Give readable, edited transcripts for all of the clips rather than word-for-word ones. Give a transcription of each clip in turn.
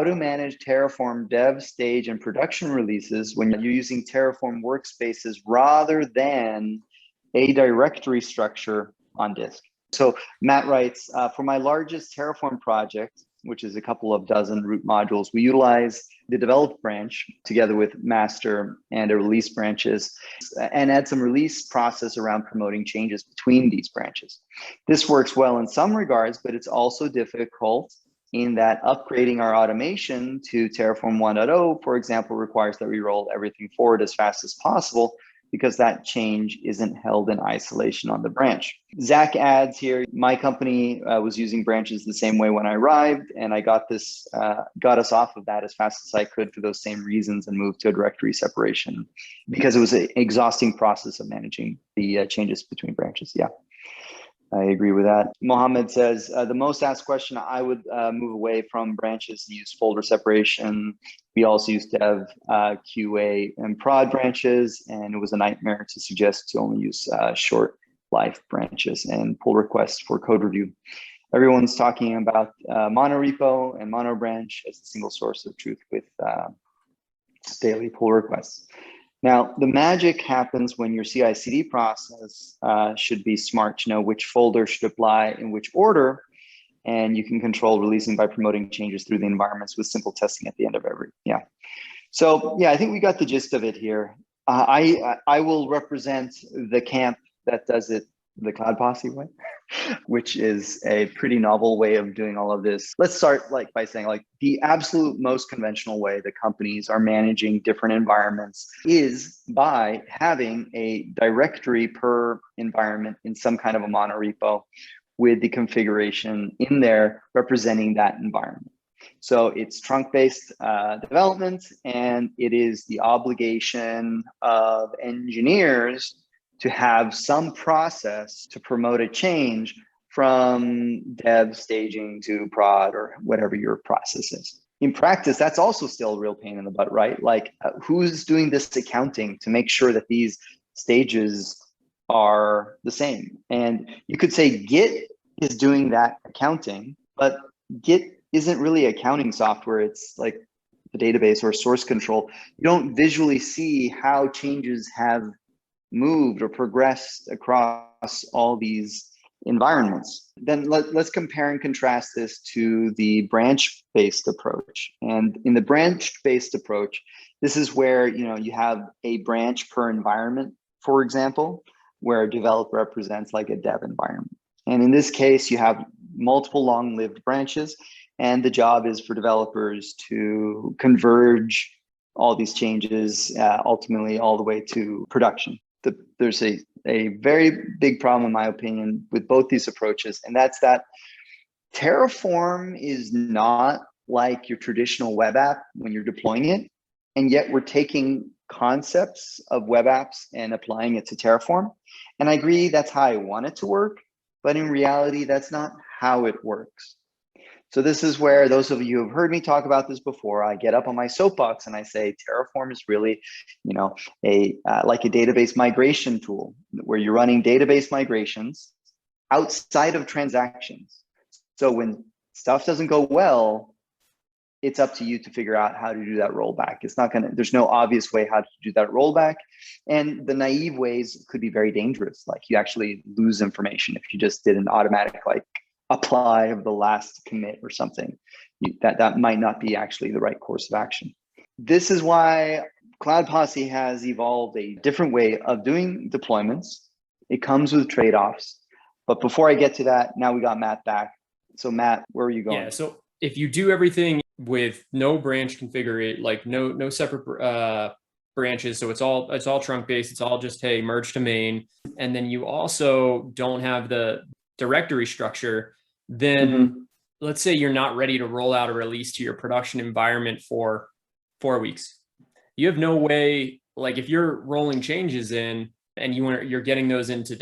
how to manage Terraform dev, stage, and production releases when you're using Terraform Workspaces rather than a directory structure on disk. So Matt writes, for my largest Terraform project, which is a couple of dozen root modules, we utilize the develop branch together with master and a release branches and add some release process around promoting changes between these branches. This works well in some regards, but it's also difficult in that upgrading our automation to Terraform 1.0, for example, requires that we roll everything forward as fast as possible because that change isn't held in isolation on the branch. Zach adds here, my company was using branches the same way when I arrived, and I got us off of that as fast as I could for those same reasons and moved to a directory separation because it was an exhausting process of managing the changes between branches. Yeah, I agree with that. Mohammed says, the most asked question, I would move away from branches and use folder separation. We also used to have QA and prod branches, and it was a nightmare to suggest to only use short life branches and pull requests for code review. Everyone's talking about monorepo and monobranch as a single source of truth with daily pull requests. Now, the magic happens when your CI/CD process should be smart to know which folder should apply in which order, and you can control releasing by promoting changes through the environments with simple testing at the end of every, So yeah, I think we got the gist of it here. I will represent the camp that does it the Cloud Posse way, which is a pretty novel way of doing all of this. Let's start by saying the absolute most conventional way that companies are managing different environments is by having a directory per environment in some kind of a monorepo with the configuration in there representing that environment. So it's trunk-based development, and it is the obligation of engineers to have some process to promote a change from dev staging to prod or whatever your process is. In practice, that's also still a real pain in the butt, right? Who's doing this accounting to make sure that these stages are the same? And you could say Git is doing that accounting, but Git isn't really accounting software. It's like the database or source control. You don't visually see how changes have moved or progressed across all these environments. Then let's compare and contrast this to the branch-based approach. And in the branch-based approach, this is where you have a branch per environment, for example, where a developer represents like a dev environment. And in this case, you have multiple long-lived branches, and the job is for developers to converge all these changes ultimately all the way to production. There's a very big problem, in my opinion, with both these approaches, and that's that Terraform is not like your traditional web app when you're deploying it, and yet we're taking concepts of web apps and applying it to Terraform. And I agree that's how I want it to work, but in reality, that's not how it works. So this is where those of you who have heard me talk about this before, I get up on my soapbox and I say Terraform is really, like a database migration tool where you're running database migrations outside of transactions. So when stuff doesn't go well, it's up to you to figure out how to do that rollback. There's no obvious way how to do that rollback. And the naive ways could be very dangerous. Like you actually lose information if you just did an automatic apply of the last commit or something. That might not be actually the right course of action. This is why Cloud Posse has evolved a different way of doing deployments. It comes with trade-offs. But before I get to that, now we got Matt back. So Matt, where are you going? Yeah, so if you do everything with no branch configuration, no separate branches, so it's all trunk based, it's all just, hey, merge to main, and then you also don't have the directory structure, then let's say you're not ready to roll out a release to your production environment for 4 weeks. You have no way, if you're rolling changes in and you're getting those into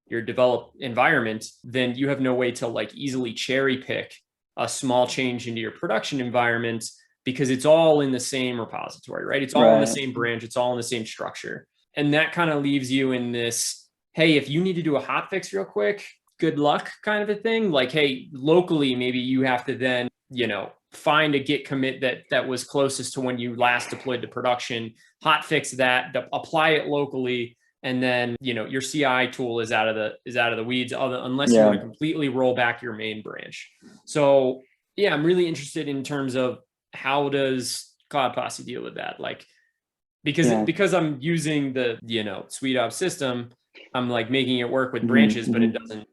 your develop environment, then you have no way to easily cherry pick a small change into your production environment because it's all in the same repository, right? It's all in the same branch, it's all in the same structure. And that kind of leaves you in this, hey, if you need to do a hotfix real quick, good luck kind of a thing. Hey, locally, maybe you have to then, find a Git commit that was closest to when you last deployed to production, hotfix that, apply it locally, and then your CI tool is out of the weeds, unless you want to completely roll back your main branch. So yeah, I'm really interested in terms of how does Cloud Posse deal with that, like because I'm using the sweetops system, I'm like making it work with branches, but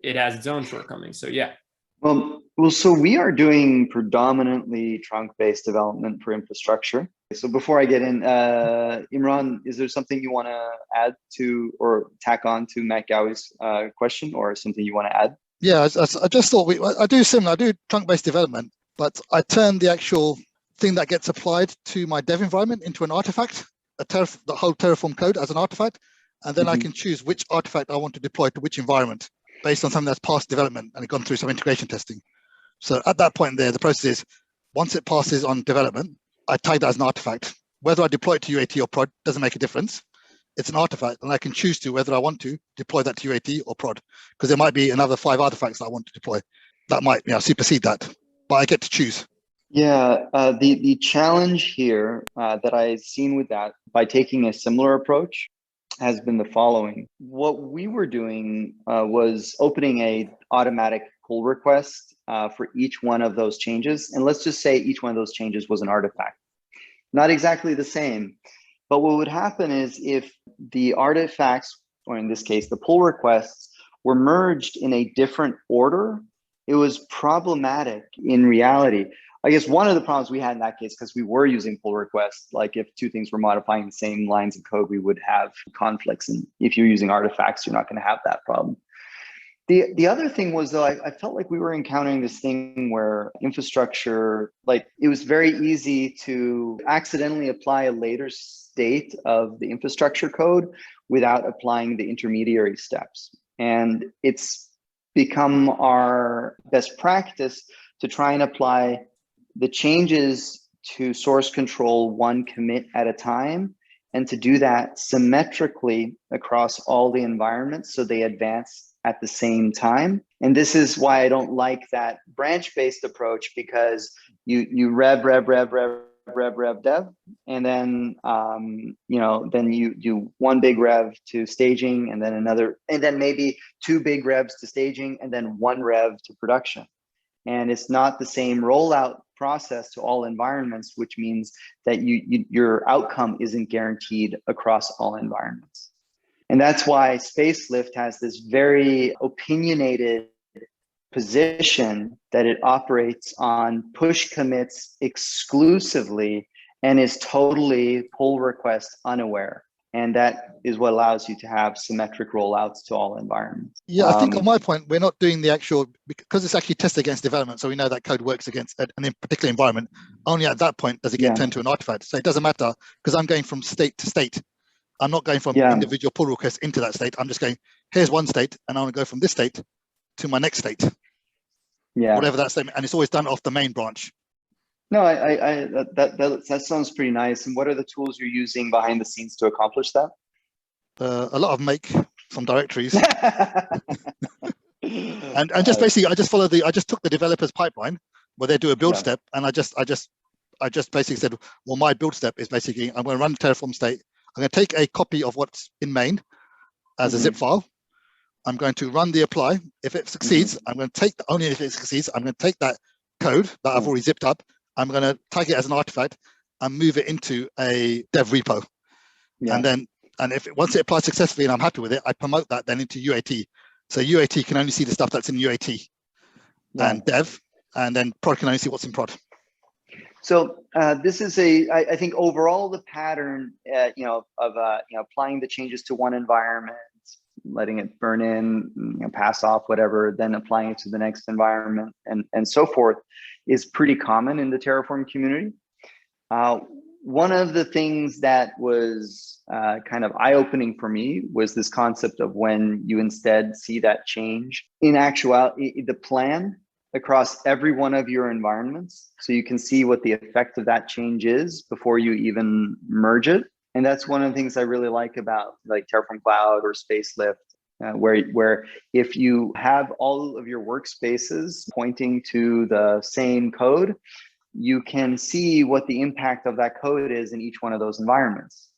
it has its own shortcomings. So yeah. Well, so we are doing predominantly trunk-based development for infrastructure. So before I get in, Imran, is there something you want to add to or tack on to Matt Gowie's question, or something you want to add? Yeah, I just thought I do similar. I do trunk-based development, but I turn the actual thing that gets applied to my dev environment into an artifact, the whole Terraform code as an artifact, and then I can choose which artifact I want to deploy to which environment based on something that's past development and gone through some integration testing. So at that point there, the process is, once it passes on development, I tag that as an artifact. Whether I deploy it to UAT or prod doesn't make a difference. It's an artifact, and I can choose to whether I want to deploy that to UAT or prod, because there might be another 5 artifacts that I want to deploy that might supersede that, but I get to choose. Yeah, the challenge here that I've seen with that, by taking a similar approach, has been the following. What we were doing was opening a automatic pull request for each one of those changes. And let's just say each one of those changes was an artifact. Not exactly the same, but what would happen is if the artifacts, or in this case, the pull requests, were merged in a different order, it was problematic in reality. I guess one of the problems we had in that case, because we were using pull requests, like if two things were modifying the same lines of code, we would have conflicts. And if you're using artifacts, you're not going to have that problem. The other thing was, though, I felt like we were encountering this thing where infrastructure, like it was very easy to accidentally apply a later state of the infrastructure code without applying the intermediary steps. And it's become our best practice to try and apply the changes to source control one commit at a time, and to do that symmetrically across all the environments so they advance at the same time. And this is why I don't like that branch-based approach, because you rev dev, and then then you do one big rev to staging, and then another, and then maybe 2 big revs to staging, and then 1 rev to production. And it's not the same rollout process to all environments, which means that your outcome isn't guaranteed across all environments. And that's why spacelift has this very opinionated position that it operates on push commits exclusively and is totally pull request unaware. And that is what allows you to have symmetric rollouts to all environments. Yeah, I think on my point, we're not doing the actual, because it's actually tested against development. So we know that code works against an particular environment. Only at that point does it get turned to an artifact. So it doesn't matter, because I'm going from state to state. I'm not going from individual pull requests into that state. I'm just going, here's one state, and I want to go from this state to my next state. Yeah. Whatever that state, and it's always done off the main branch. No, that sounds pretty nice. And what are the tools you're using behind the scenes to accomplish that? A lot of make some directories, and just basically, I just took the developer's pipeline where they do a build step, and I just basically said, well, my build step is basically I'm going to run Terraform state. I'm going to take a copy of what's in main as a zip file. I'm going to run the apply. If it succeeds, I'm going to take only if it succeeds. I'm going to take that code that I've already zipped up. I'm going to tag it as an artifact and move it into a dev repo. And if once it applies successfully and I'm happy with it, I promote that then into UAT. So UAT can only see the stuff that's in UAT and dev, and then prod can only see what's in prod. So this is I think overall the pattern, of applying the changes to one environment, letting it burn in, pass off, whatever, then applying it to the next environment, and so forth, is pretty common in the Terraform community. One of the things that was kind of eye-opening for me was this concept of when you instead see that change in actuality, the plan across every one of your environments, so you can see what the effect of that change is before you even merge it. And that's one of the things I really like about like Terraform Cloud or Spacelift, where if you have all of your workspaces pointing to the same code, you can see what the impact of that code is in each one of those environments.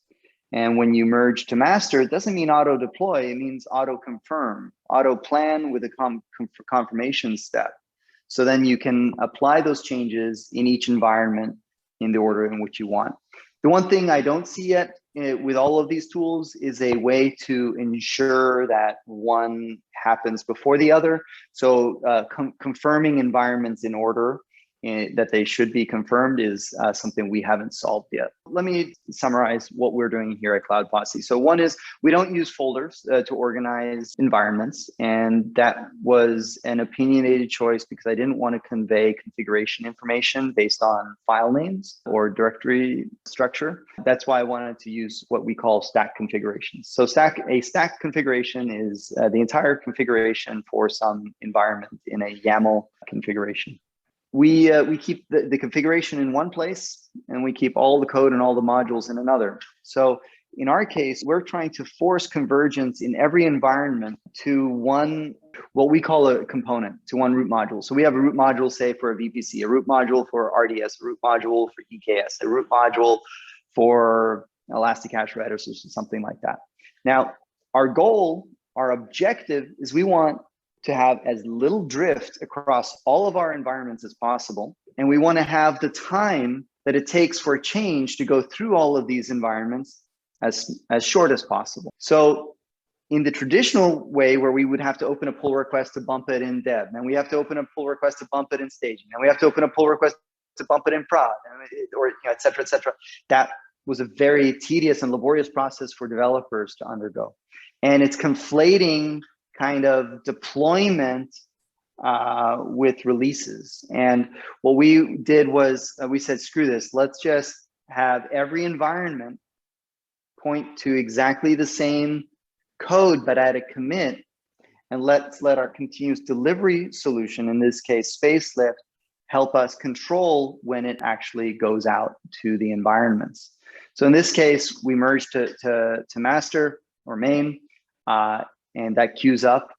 And when you merge to master, it doesn't mean auto deploy, it means auto confirm, auto plan with a confirmation step. So then you can apply those changes in each environment in the order in which you want. The one thing I don't see yet with all of these tools is a way to ensure that one happens before the other. So confirming environments in order that they should be confirmed is something we haven't solved yet. Let me summarize what we're doing here at Cloud Posse. So one is we don't use folders to organize environments. And that was an opinionated choice because I didn't want to convey configuration information based on file names or directory structure. That's why I wanted to use what we call stack configurations. So a stack configuration is the entire configuration for some environment in a YAML configuration. We keep the configuration in one place and we keep all the code and all the modules in another. So in our case, we're trying to force convergence in every environment to one, what we call a component, to one root module. So we have a root module, say for a VPC, a root module for RDS, a root module for EKS, a root module for Elasticache Redis or something like that. Now, our goal, our objective is we want to have as little drift across all of our environments as possible. And we want to have the time that it takes for a change to go through all of these environments as short as possible. So in the traditional way where we would have to open a pull request to bump it in dev, and we have to open a pull request to bump it in staging, and we have to open a pull request to bump it in prod, or et cetera, et cetera. That was a very tedious and laborious process for developers to undergo. And it's conflating kind of deployment with releases. And what we did was we said, screw this, let's just have every environment point to exactly the same code, but at a commit. And let's let our continuous delivery solution, in this case, spacelift, help us control when it actually goes out to the environments. So in this case, we merged to master or main, and that queues up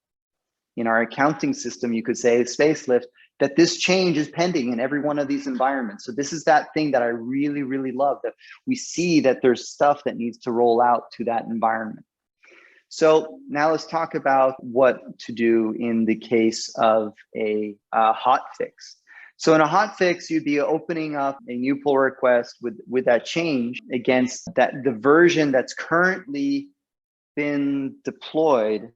in our accounting system. You could say spacelift that this change is pending in every one of these environments. So this is that thing that I really, really love, that we see that there's stuff that needs to roll out to that environment. So now let's talk about what to do in the case of a hot fix. So in a hot fix, you'd be opening up a new pull request with that change against the version that's currently been deployed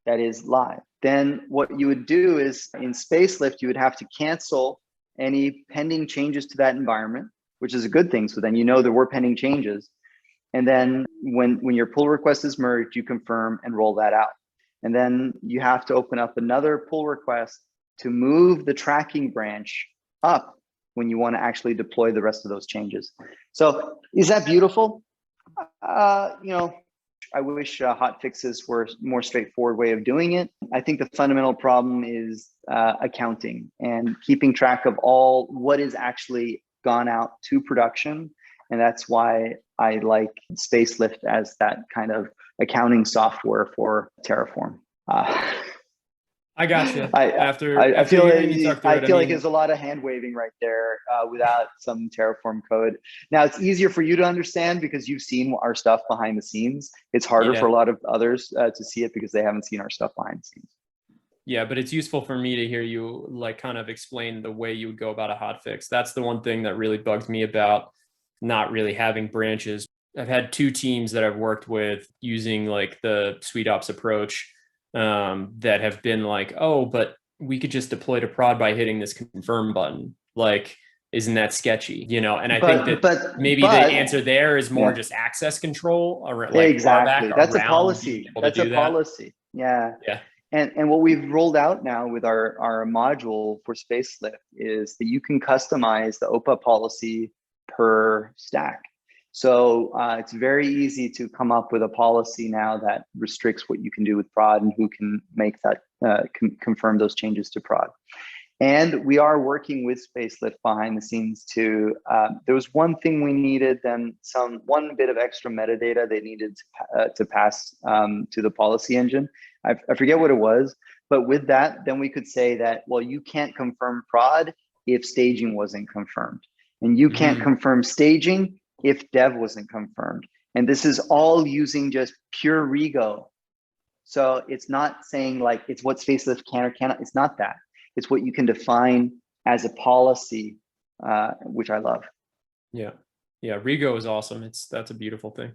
that is live. Then what you would do is in spacelift, you would have to cancel any pending changes to that environment, which is a good thing. So then you know there were pending changes. And then when your pull request is merged, you confirm and roll that out. And then you have to open up another pull request to move the tracking branch up when you want to actually deploy the rest of those changes. So is that beautiful? I wish hot fixes were a more straightforward way of doing it. I think the fundamental problem is accounting and keeping track of all what is actually gone out to production. And that's why I like spacelift as that kind of accounting software for Terraform. I got you. I feel like mean, there's a lot of hand waving right there without some Terraform code. Now it's easier for you to understand because you've seen our stuff behind the scenes. It's harder for a lot of others to see it because they haven't seen our stuff behind the scenes. Yeah, but it's useful for me to hear you like kind of explain the way you would go about a hotfix. That's the one thing that really bugs me about not really having branches. I've had two teams that I've worked with using like the sweetops approach that have been like, oh, but we could just deploy to prod by hitting this confirm button. Like, isn't that sketchy? And I think that maybe the answer there is more just access control or like exactly. That's a policy. That's a policy. Yeah. Yeah. And what we've rolled out now with our module for spacelift is that you can customize the OPA policy per stack. So it's very easy to come up with a policy now that restricts what you can do with prod and who can make that confirm those changes to prod. And we are working with spacelift behind the scenes to, there was one thing we needed, then one bit of extra metadata they needed to pass to the policy engine. I forget what it was, but with that, then we could say that, well, you can't confirm prod if staging wasn't confirmed. And you can't confirm staging if dev wasn't confirmed. And this is all using just pure Rego. So it's not saying like it's what spacelift can or cannot. It's not that. It's what you can define as a policy, which I love. Yeah. Yeah. Rego is awesome. That's a beautiful thing.